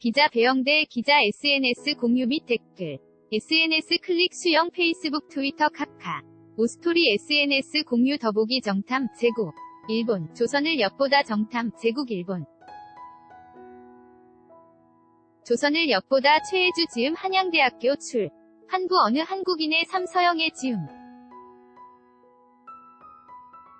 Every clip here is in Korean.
기자 배영대 기자 SNS 공유 및 댓글. SNS 클릭 수영 페이스북 트위터 카카. 오스토리 SNS 공유 더보기 정탐 제국. 일본. 조선을 엿보다 정탐 제국 일본. 조선을 엿보다 최혜주 지음 한양대학교 출. 한부 어느 한국인의 삶 서영의 지음.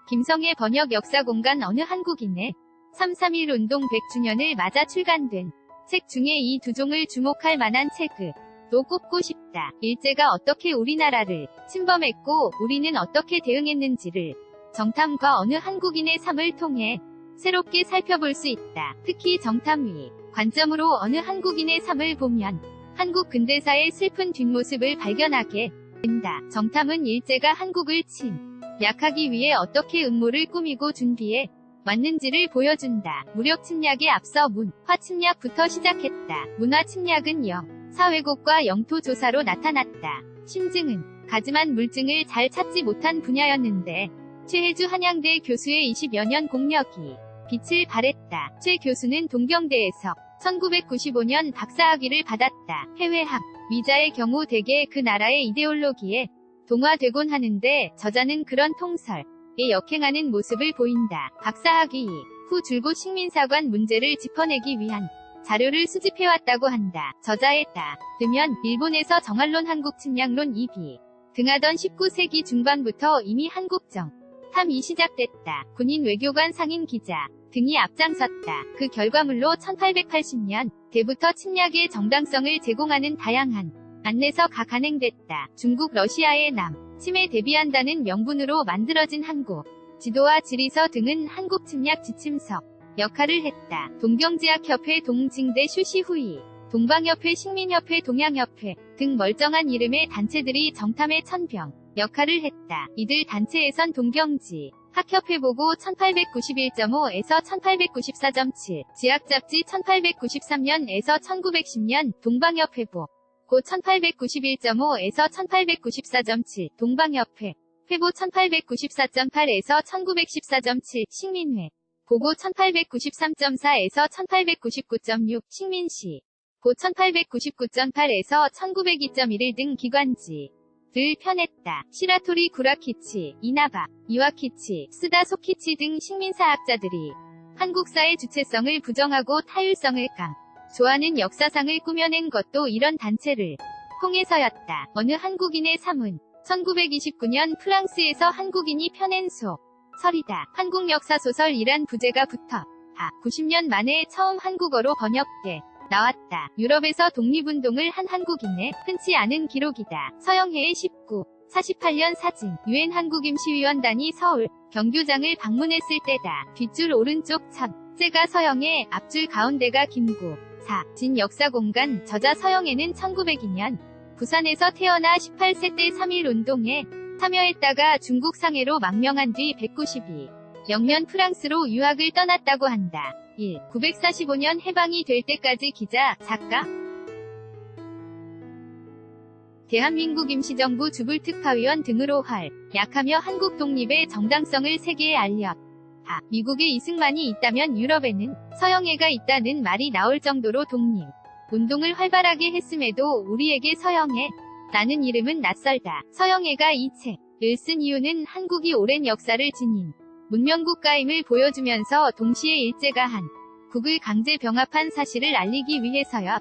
김성애 번역 역사공간 어느 한국인의 3.3.1 운동 100주년을 맞아 출간된 책 중에 이 두 종을 주목할 만한 책을 꼽고 싶다. 일제가 어떻게 우리나라를 침범했고 우리는 어떻게 대응했는지를 정탐과 어느 한국인의 삶을 통해 새롭게 살펴볼 수 있다. 특히 정탐위 관점으로 어느 한국인의 삶을 보면 한국 근대사의 슬픈 뒷모습을 발견하게 된다. 정탐은 일제가 한국을 침략하기 위해 어떻게 음모를 꾸미고 준비해 왔는지를 보여준다. 무력 침략에 앞서 문화 침략부터 시작했다. 문화 침략은 역사 왜곡과 영토 조사로 나타났다. 심증은 가지만 물증을 잘 찾지 못한 분야였는데 최혜주 한양대 교수의 20여 년 공력이 빛을 발했다. 최 교수는 동경대에서 1995년 박사학위를 받았다. 해외학 위자의 경우 대개 그 나라의 이데올로기에 동화되곤 하는데 저자는 그런 통설에 역행하는 모습을 보인다. 박사학위 후 줄곧 식민사관 문제를 짚어내기 위한 자료를 수집해왔다고 한다. 저자에 따르면 일본에서 정할론 한국 침략론 이비 등하던 19세기 중반부터 이미 한국정 탐이 시작됐다. 군인 외교관 상인 기자 등이 앞장섰다. 그 결과물로 1880년 대부터 침략의 정당성을 제공하는 다양한 안내서가 간행됐다. 중국 러시아의 남 침에 대비한다는 명분으로 만들어진 한국 지도와 지리서 등은 한국 침략 지침서 역할을 했다. 동경제약협회 동징대 슈시후이 동방협회 식민협회 동양협회 등 멀쩡한 이름의 단체들이 정탐의 천병 역할을 했다. 이들 단체에선 동경지 학협회 보고 1891.5에서 1894.7, 지학잡지 1893년에서 1910년, 동방협회보 고 1891.5에서 1894.7, 동방협회 회보 1894.8에서 1914.7, 식민회 보고 1893.4에서 1899.6, 식민시 고 1899.8에서 1902.1일 등 기관지 들 편했다. 시라토리 구라키치, 이나바, 이와키치, 스다 소키치 등 식민사학자들이 한국사의 주체성을 부정하고 타율성을 강조하는 역사상을 꾸며낸 것도 이런 단체를 통해서였다. 어느 한국인의 삶은 1929년 프랑스에서 한국인이 펴낸 소설이다. 한국 역사소설이란 부제가 붙어 90년 만에 처음 한국어로 번역돼 나왔다. 유럽에서 독립운동을 한 한국인의 흔치 않은 기록이다. 서영해의 1948년 사진. 유엔 한국임시위원단이 서울 경교장을 방문했을 때다. 뒷줄 오른쪽 첫째가 서영해, 앞줄 가운데가 김구. 진 역사공간. 저자 서영해는 1902년 부산에서 태어나 18세 때 3.1 운동에 참여했다가 중국 상해로 망명한 뒤 192년 프랑스로 유학을 떠났다고 한다. 1. 945년 해방이 될 때까지 기자, 작가. 대한민국 임시정부 주불특파위원 등으로 활약하며 한국 독립의 정당성을 세계에 알렸다. 미국에 이승만이 있다면 유럽에는 서영해가 있다는 말이 나올 정도로 독립 운동을 활발하게 했음에도 우리에게 서영해라는 이름은 낯설다. 서영해가 이 책을 쓴 이유는 한국이 오랜 역사를 지닌 문명국가임을 보여주면서 동시에 일제가 한국을 강제 병합한 사실을 알리기 위해서였다.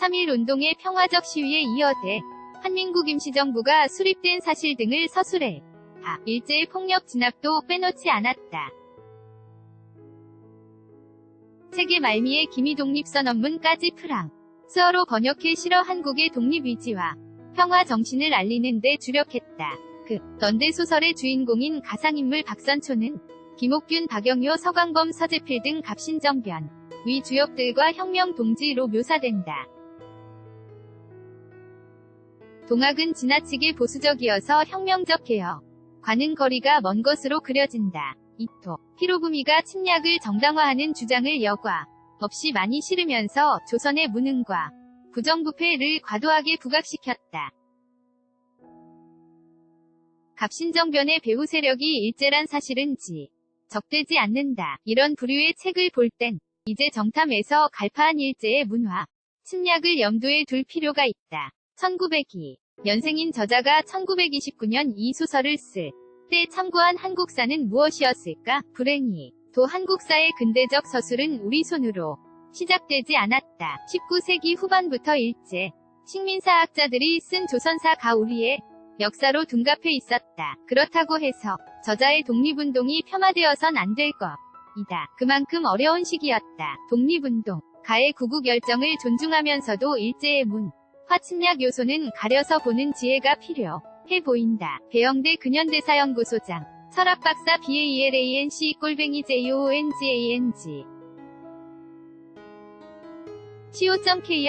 3.1 운동의 평화적 시위에 이어대 한민국 임시정부가 수립된 사실 등을 서술해 일제의 폭력 진압도 빼놓지 않았다. 책의 말미에 기미독립선언문까지 프랑스어로 번역해 실어 한국의 독립의지와 평화 정신을 알리는 데 주력했다. 던대 소설의 주인공인 가상인물 박선초는 김옥균, 박영효, 서광범, 서재필 등 갑신정변 위 주역들과 혁명 동지로 묘사된다. 동학은 지나치게 보수적이어서 혁명적 개혁과는 거리가 먼 것으로 그려진다. 이토 히로부미가 침략을 정당화하는 주장을 여과 없이 많이 실으면서 조선의 무능과 부정부패를 과도하게 부각시켰다. 갑신정변의 배후 세력이 일제란 사실은 적대지 않는다. 이런 부류의 책을 볼 땐 이제 정탐에서 갈파한 일제의 문화, 침략을 염두에 둘 필요가 있다. 1902. 년생인 저자가 1929년 이 소설을 쓸 때 참고한 한국사는 무엇이었을까? 불행히 도 한국사의 근대적 서술은 우리 손으로 시작되지 않았다. 19세기 후반부터 일제 식민사학자들이 쓴 조선사 가우리의 역사로 둔갑해 있었다. 그렇다고 해서 저자의 독립운동이 폄하되어선 안 될 것이다. 그만큼 어려운 시기였다. 독립운동 가의 구국 열정을 존중하면서도 일제의 문화 침략 요소는 가려서 보는 지혜가 필요해 보인다. 배영대 근현대사연구소장 철학박사 BALANC /JOONGANG co.kr